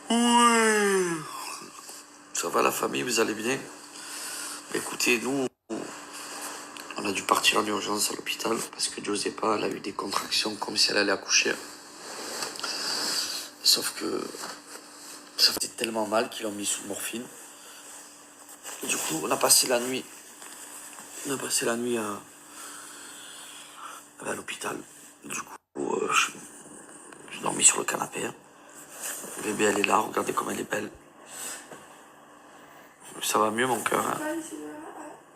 Ouais. Ça va la famille, vous allez bien? Écoutez, nous, on a dû partir en urgence à l'hôpital parce que Giuseppa, elle a eu des contractions comme si elle allait accoucher. Sauf que ça faisait tellement mal qu'ils l'ont mis sous morphine. Et du coup, on a passé la nuit. À l'hôpital. Du coup, j'ai dormi sur le canapé. Le bébé, elle est là, regardez comme elle est belle. Ça va mieux, mon cœur. Hein.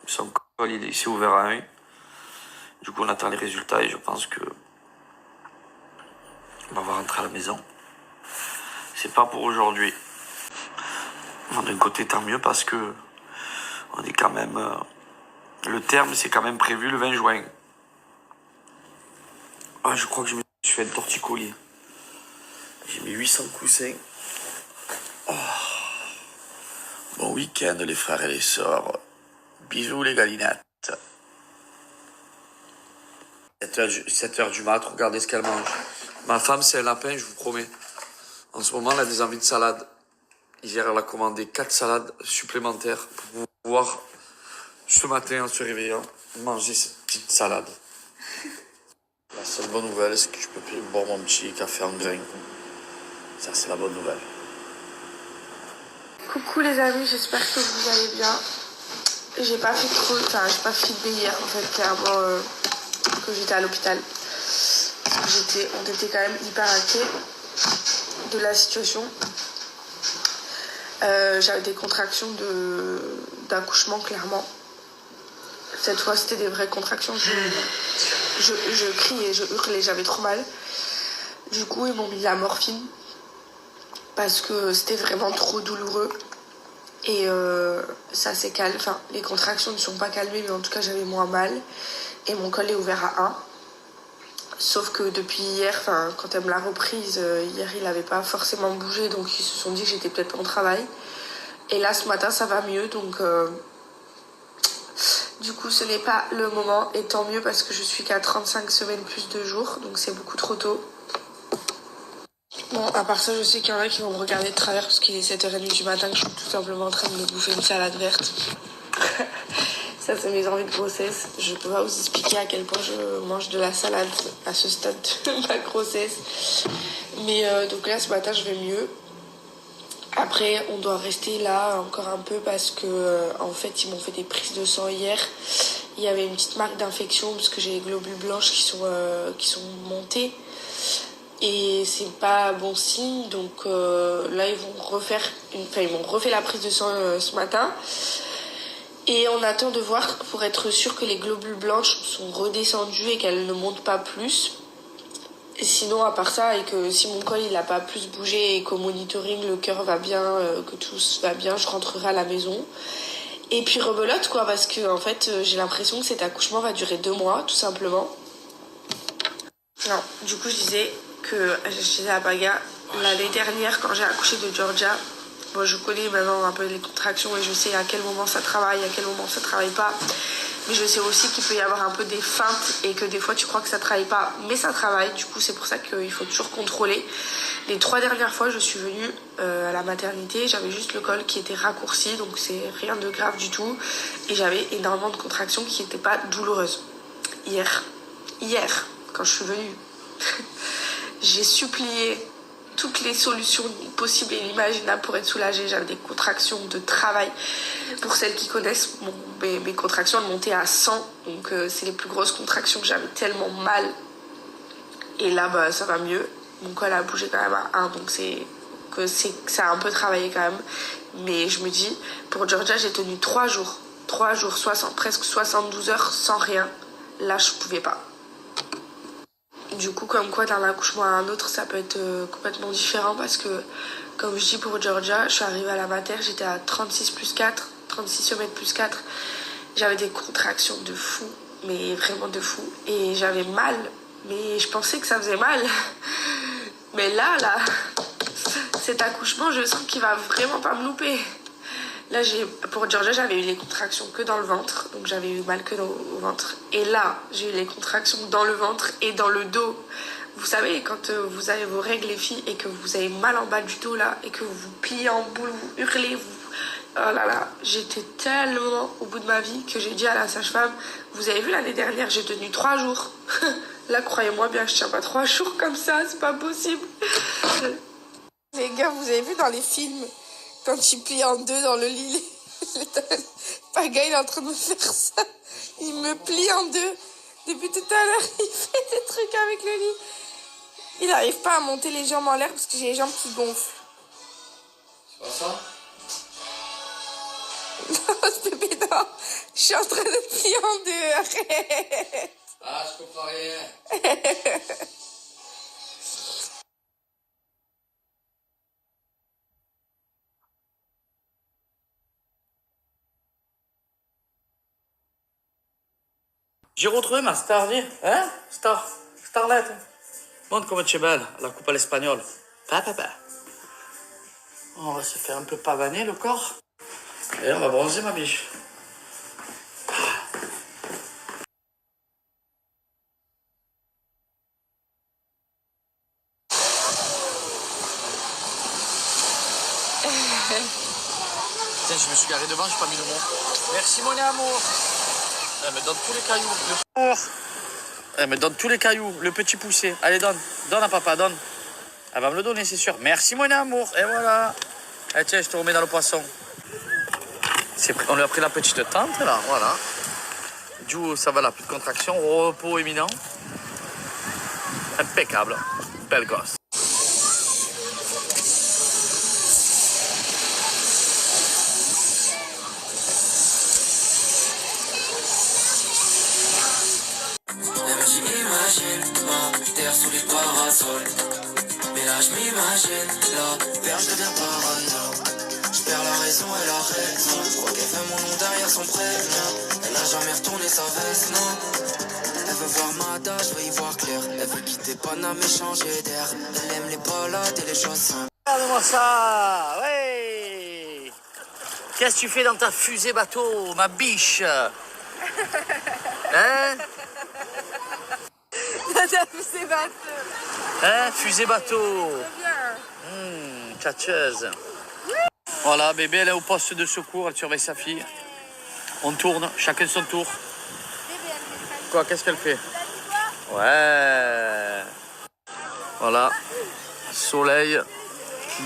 Son col, il s'est ouvert à un. Du coup, on attend les résultats et je pense que on va rentrer à la maison. C'est pas pour aujourd'hui. D'un côté, tant mieux parce que on est quand même. Le terme, c'est quand même prévu le 20 juin. Ah, je crois que je me suis fait un torticolis. J'ai mis 800 coussins. Oh. Bon week-end, les frères et les sœurs. Bisous, les galinettes. 7h du mat, regardez ce qu'elle mange. Ma femme, c'est un lapin, je vous promets. En ce moment, elle a des envies de salade. Hier, elle a commandé 4 salades supplémentaires pour pouvoir, ce matin, en se réveillant, manger cette petite salade. La seule bonne nouvelle, c'est que je peux boire mon petit café en grain. Ça, c'est la bonne nouvelle. Coucou les amis, j'espère que vous allez bien. J'ai pas filmé hier, en fait, clairement, que j'étais à l'hôpital. On était quand même hyper inquiets de la situation. J'avais des contractions d'accouchement, clairement. Cette fois, c'était des vraies contractions. Je criais, je hurlais, j'avais trop mal. Du coup, ils m'ont mis de la morphine parce que c'était vraiment trop douloureux. Et ça s'est calmé. Enfin, les contractions ne sont pas calmées, mais en tout cas, j'avais moins mal. Et mon col est ouvert à 1. Sauf que depuis hier, quand elle me l'a reprise, hier, il n'avait pas forcément bougé. Donc, ils se sont dit que j'étais peut-être pas au travail. Et là, ce matin, ça va mieux. Donc, du coup, ce n'est pas le moment. Et tant mieux parce que je suis qu'à 35 semaines plus 2 jours. Donc, c'est beaucoup trop tôt. Bon, à part ça, je sais qu'il y en a qui vont me regarder de travers parce qu'il est 7h30 du matin que je suis tout simplement en train de me bouffer une salade verte. Ça, c'est mes envies de grossesse. Je peux pas vous expliquer à quel point je mange de la salade à ce stade de ma grossesse. Mais donc là, ce matin, je vais mieux. Après, on doit rester là encore un peu parce que, en fait, ils m'ont fait des prises de sang hier. Il y avait une petite marque d'infection parce que j'ai les globules blanches qui sont montés. Et c'est pas bon signe, donc là ils m'ont refait la prise de sang ce matin. Et on attend de voir pour être sûr que les globules blanches sont redescendus et qu'elles ne montent pas plus. Et sinon, à part ça, et que si mon col il n'a pas plus bougé et qu'au monitoring le cœur va bien, que tout va bien, je rentrerai à la maison. Et puis rebelote quoi, parce que en fait j'ai l'impression que cet accouchement va durer 2 mois, tout simplement. Non, du coup je disais que j'étais à Baga l'année dernière quand j'ai accouché de Georgia. Bon, je connais maintenant un peu les contractions et je sais à quel moment ça travaille, à quel moment ça travaille pas. Mais je sais aussi qu'il peut y avoir un peu des feintes et que des fois tu crois que ça travaille pas, mais ça travaille. Du coup, c'est pour ça qu'il faut toujours contrôler. Les 3 dernières fois, je suis venue à la maternité, j'avais juste le col qui était raccourci, donc c'est rien de grave du tout. Et j'avais énormément de contractions qui n'étaient pas douloureuses. Hier, quand je suis venue, j'ai supplié toutes les solutions possibles et inimaginables pour être soulagée. J'avais des contractions de travail. Pour celles qui connaissent, mes contractions elles montaient à 100. Donc c'est les plus grosses contractions que j'avais tellement mal. Et là, ça va mieux. Mon col a bougé quand même à 1. Donc ça a un peu travaillé quand même. Mais je me dis, pour Georgia, j'ai tenu 3 jours. 3 jours, presque 72 heures sans rien. Là, je pouvais pas. Du coup, comme quoi d'un accouchement à un autre, ça peut être complètement différent parce que, comme je dis pour Georgia, je suis arrivée à la mater, j'étais à 36 plus 4, 36 semaines plus 4. J'avais des contractions de fou, mais vraiment de fou. Et j'avais mal, mais je pensais que ça faisait mal. Mais là, cet accouchement, je sens qu'il va vraiment pas me louper. Là, pour Georgia, j'avais eu les contractions que dans le ventre, donc j'avais eu mal que au ventre. Et là, j'ai eu les contractions dans le ventre et dans le dos. Vous savez, quand vous avez vos règles, les filles, et que vous avez mal en bas du dos, là, et que vous vous pliez en boule, vous hurlez, vous... Oh là là, j'étais tellement au bout de ma vie que j'ai dit à la sage-femme, vous avez vu l'année dernière, j'ai tenu 3 jours. Là, croyez-moi bien, je tiens pas 3 jours comme ça, c'est pas possible. Les gars, vous avez vu dans les films, quand il plie en deux dans le lit, Paga, il est en train de me faire ça. Il me plie en deux. Depuis tout à l'heure, il fait des trucs avec le lit. Il n'arrive pas à monter les jambes en l'air parce que j'ai les jambes qui gonflent. C'est pas ça? Non, ce bébé, non. Je suis en train de plier en deux. Arrête. Ah, je comprends rien. J'ai retrouvé ma star, dis. Hein? Starlet. Montre comment tu es belle, la coupe à l'espagnol. On va se faire un peu pavaner le corps. Et on va bronzer ma biche. Tiens, je me suis garé devant, j'ai pas mis le mot. Merci mon amour. Elle me donne tous les cailloux. Elle me donne tous les cailloux, le petit poussé. Allez, donne. Donne à papa, donne. Elle va me le donner, c'est sûr. Merci mon amour. Et voilà. Et tiens, je te remets dans le poisson. On lui a pris la petite tente, là, voilà. Du coup, ça va là, plus de contraction, repos éminent. Impeccable. Belle gosse. Imagine, terre sous les parasols. Mais là je m'imagine, la perche devient parano. Je perds la raison et la raison. Je crois qu'elle fait mon nom derrière son prénom. Elle n'a jamais retourné sa veste, non. Elle veut voir ma date, je veux y voir clair. Elle veut quitter Paname et changer d'air. Elle aime les balades et les choses simples. Regarde-moi ça, ouais. Qu'est-ce que tu fais dans ta fusée bateau, ma biche? Hein? Ta fusée bateau. Hein? Fusée bateau. Tchatcheuse. Voilà, bébé, elle est au poste de secours, elle surveille sa fille. On tourne, chacun son tour. Quoi, qu'est-ce qu'elle fait? Ouais. Voilà. Soleil qui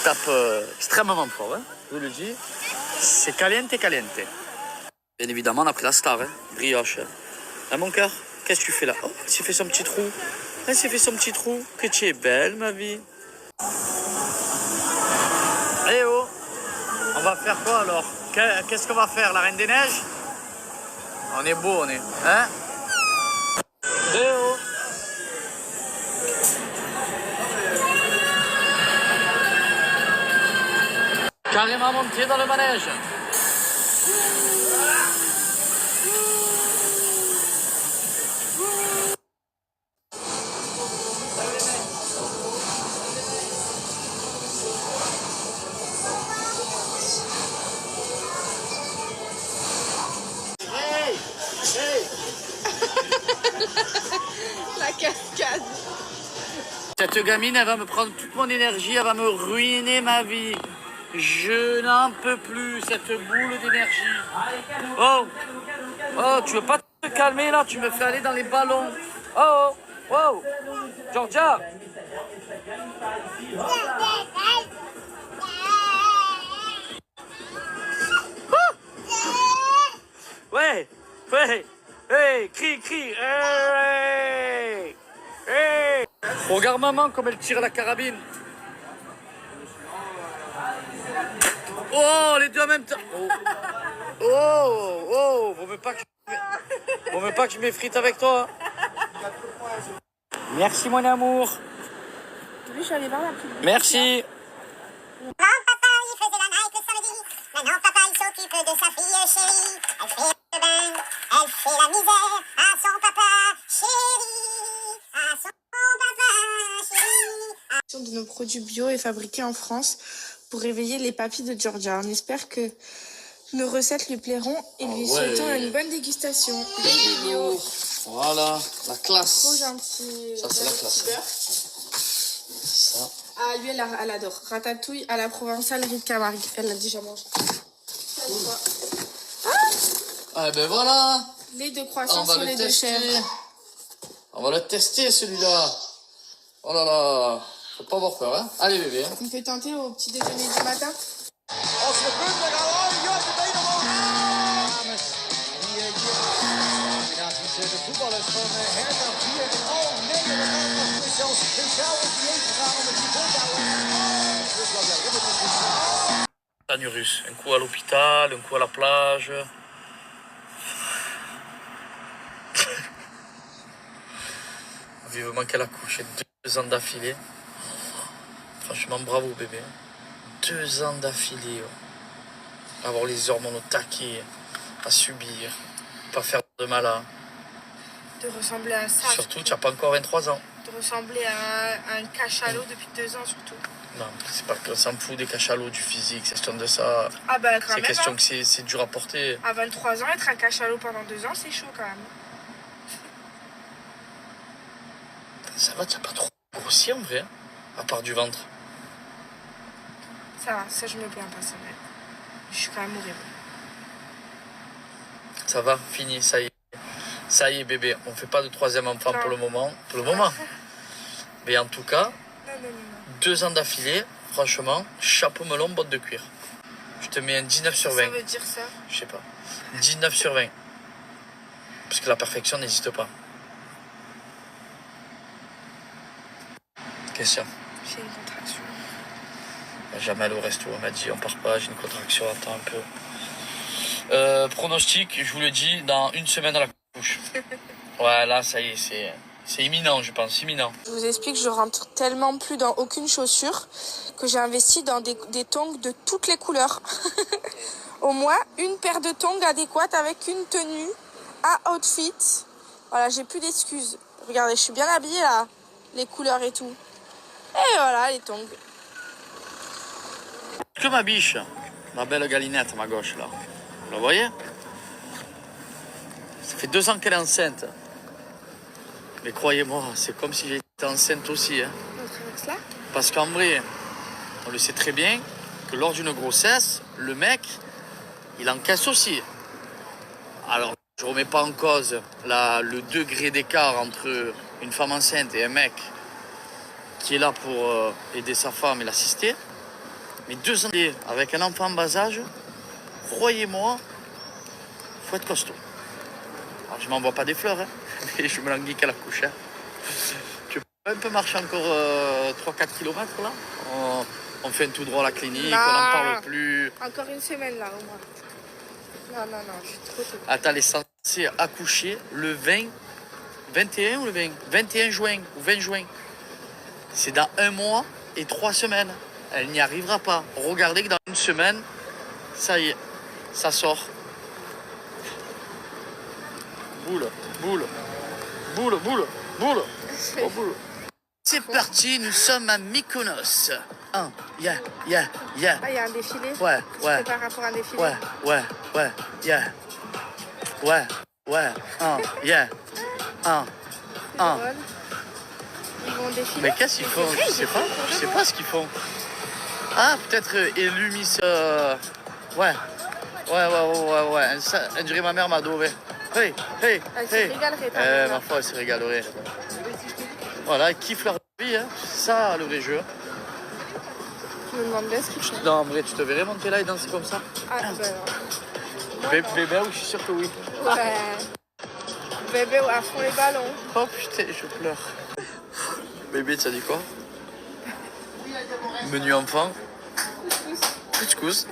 tape extrêmement fort, hein, je vous le dis. C'est caliente, caliente. Bien évidemment, on a pris la star, hein, brioche. Hein, mon cœur, qu'est-ce que tu fais là? Oh, elle s'est fait son petit trou. Elle s'est fait son petit trou. Que tu es belle, ma vie. Eh oh, on va faire quoi alors? Qu'est-ce qu'on va faire, la Reine des Neiges? On est beau, on est. Hein? Eh oh. Carrément monté dans le manège. Hey! Hey! La cascade. Cette gamine, elle va me prendre toute mon énergie, elle va me ruiner ma vie. Je n'en peux plus, cette boule d'énergie. Oh! Oh, tu veux pas te calmer là? Tu me fais aller dans les ballons. Oh! Oh! Georgia! Ouais! Ouais! Hey! Crie! Hey! Hey! Regarde maman comme elle tire la carabine. Oh, les deux en même temps. Oh, vaut mieux pas que je m'effrite avec toi. Merci mon amour. Je suis allée voir la petite. Merci. Avant, papa, il faisait la night le samedi. Maintenant, papa, il s'occupe de sa fille chérie. Elle fait le bain, elle fait la misère à son papa chéri. À son papa chéri. De nos produits bio et fabriqués en France pour réveiller les papilles de Georgia. On espère que Nos recettes lui plairont et lui souhaitons une bonne dégustation. Baby lourd. Voilà, la classe. Trop gentil. Ça, c'est la classe. Beurre. Ça. Ah, lui, elle adore. Ratatouille à la provençale, riz de Camargue. Elle l'a déjà mangé. Ah ben voilà. Lait de On croissant va sur le lait de tester. chèvre. On va le tester celui-là. Oh là là. Faut pas avoir peur, hein. Allez bébé. Hein. On peut tenter au petit déjeuner du matin. Als we punten gaan houden, Jort de been omhoog. Dames, combinaties de voetballers van Hertha 4. Oh nee, we gaan nog zelfs speciaal op dieet gegaan om het die vol te houden. Dus wat ja, het is goed. Montagne russe. Un coup à l'hôpital, un coup à la plage. Vivement qu'elle a couché 2 ans d'affilée. Franchement, bravo bébé. 2 ans d'affilée. Avoir les hormones au taquet, à subir, pas faire de mal à... De ressembler à ça. Surtout, tu n'as pas encore 23 ans. De ressembler à un cachalot depuis 2 ans surtout. Non, c'est pas qu'on s'en fout des cachalots, du physique, c'est question de ça. Ah bah quand C'est même. question Hein. que c'est dur à porter. À 23 ans, être un cachalot pendant 2 ans, c'est chaud quand même. Ça va, tu n'as pas trop grossi en vrai, hein, à part du ventre. Ça va, ça je me plains pas, c'est vrai. Je suis quand même horrible. Ça va, fini, ça y est. Ça y est bébé, on fait pas de 3e enfant Non. pour le moment. Pour le moment. Mais en tout cas, Non. 2 ans d'affilée, franchement, chapeau melon, botte de cuir. Je te mets un 19 sur 20. Ça veut dire ça. Je sais pas. 19 sur 20. Parce que la perfection n'existe pas. Question. J'ai une contraction. Jamais allé au resto, on m'a dit on part pas, j'ai une contraction, attends un peu. Pronostic, je vous le dis, dans 1 semaine à la couche. Ouais, là, ça y est, c'est imminent, je pense, imminent. Je vous explique, je rentre tellement plus dans aucune chaussure que j'ai investi dans des tongs de toutes les couleurs. Au moins une paire de tongs adéquate avec une tenue, un outfit. Voilà, j'ai plus d'excuses. Regardez, je suis bien habillée là, les couleurs et tout. Et voilà, les tongs. Que ma biche, ma belle galinette, ma gauche là. Vous la voyez? Ça fait 2 ans qu'elle est enceinte. Mais croyez-moi, c'est comme si j'étais enceinte aussi. Hein. Parce qu'en vrai, on le sait très bien que lors d'une grossesse, le mec, il encaisse aussi. Alors, je ne remets pas en cause le degré d'écart entre une femme enceinte et un mec qui est là pour aider sa femme et l'assister. Mais 2 ans avec un enfant en bas âge, croyez-moi, faut être costaud. Alors, je m'envoie pas des fleurs, hein, mais je me languis qu'à la couche. Hein. Tu peux un peu marcher encore 3-4 km là. On fait un tout droit à la clinique, on n'en parle plus. Encore une semaine là au moins. Non, je suis trop tôt. Attends, elle est censée accoucher le 21 ou le 21 juin ou 20 juin. C'est dans 1 mois et 3 semaines. Elle n'y arrivera pas. Regardez que dans 1 semaine, ça y est, ça sort. Boule. Oh, boule. C'est parti, nous sommes à Mykonos. Yeah. Ah, il y a un défilé. Ouais. Tu prépares pour un défilé. Yeah. Ouais. Yeah. Drôle. Ils vont défiler. Mais qu'est-ce qu'ils font? Je sais pas ce qu'ils font. Ah, peut-être élu Miss... Ouais. On dirait ma mère m'a adoré. Hey. Elle se régalerait, ta mère. Ma foi, elle se régalerait. Voilà, ils kiffent leur vie, hein. C'est ça, le vrai jeu. Je me demande bien ce qu'ils font. Non, en vrai, tu te verrais monter là et danser comme ça? Ah, Bébé, oui, je suis sûr que oui. ouais. Bébé, à fond les ballons. Oh putain, je pleure. Bébé, tu as dit quoi? Menu enfant. Couscous.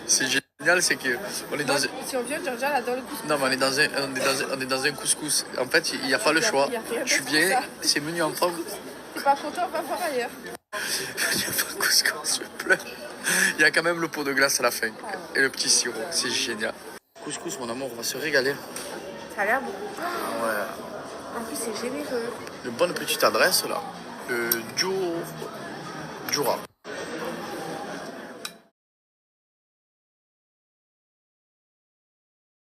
C'est génial, c'est que on est dans un... Si on vient, Georgia, elle adore le couscous. Non, mais on est dans un couscous. En fait, il n'y a pas le choix. y a rien Je suis d'autre bien, que ça. c'est menu enfant. T'es pas content, on va voir ailleurs. Il n'y a pas de couscous, je pleure. Il y a quand même le pot de glace à la fin. Et le petit sirop, c'est génial. Couscous, mon amour, on va se régaler. Ça a l'air bon. Ouais. En plus, c'est généreux. Une bonne petite adresse là. Le Djoura.